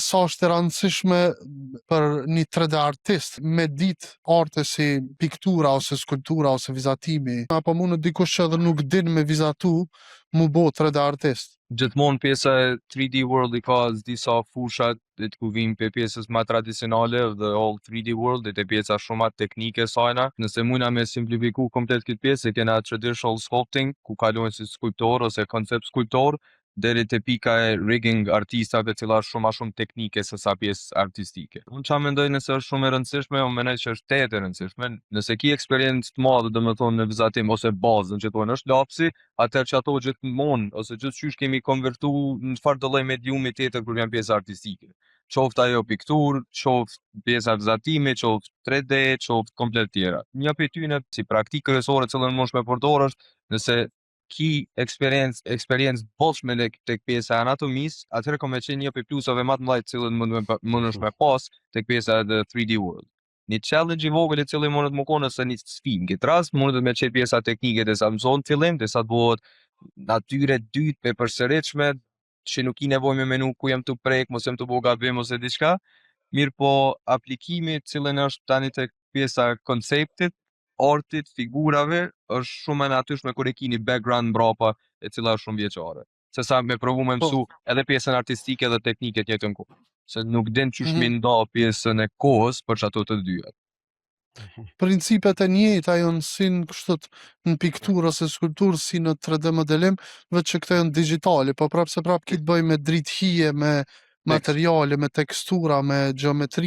sa është e rëndësishme për një 3D artist me ditë arte si piktura ose skulptura ose vizatimi, apo mund dikush që edhe nuk din me vizatu mu bo 3D artist? Gjithmonë pjesa e 3D World i ka disa fushat të ku vijnë për pjesës më tradicionale dhe all 3D World e pjesa shumë më teknike sajna. Nëse mundna me simplifiku komplet këtë pjesë, kena traditional sculpting, ku kalojnë si skulptor ose koncept skulptor, deri te pika e rigging artistave të cilat shumë ma shumë teknike se sa pjesë artistike. Unë qa mendoj nëse është shumë e rëndësishme, unë mendoj që është tetë e rëndësishme. Nëse ki eksperiencë të madhe domethënë në vizatim ose bazën që thonë është lapsi, atëherë që ato gjithmonë ose gjithçysh kemi konvertu në çfarë do lloj mediumi tjetër kur janë pjesa artistike. Qoftë ajo pikturë, qoftë pjesa vizatimi, qoftë 3D, qoftë komplet tjera. Një prej tyre si praktikë kryesore që cilën mund me përdor është nëse ki eksperiencë bollshme tek pjesa e anatomisë, atëherë ka me qenë një prej plusave më të mëdha të cilën mund me pas tek pjesa e 3D World. Një challenge i vogël i cili mundet më konë nëse një sfidë. Në këtë rast mundet me qenë pjesa teknike dhe sa mëson fillim, dhe sa të bëhet natyre dytë e përsëritshme, që nuk i nevojë me menu ku jam të prek, mos jam të bëj gabim ose diçka. Mirë po aplikimi i cilën është tani tek pjesa e konceptit, artit, figurave, është shumë e natyrshme kur e kini background mbrapa e cila është shumë vjeçare. Se sa me provu me mësu edhe pjesën artistike dhe teknike të njëjtën kohë. Se nuk din qysh me nda pjesën e kohës për që ato të dyja. Principet e njëjta janë si në kështot në pikturë ose skulpturë si në 3D modelim, veç që këto janë digjitali, po prapë se prapë kitë bëj me dritë hije, me materiale, me tekstura, me geometri,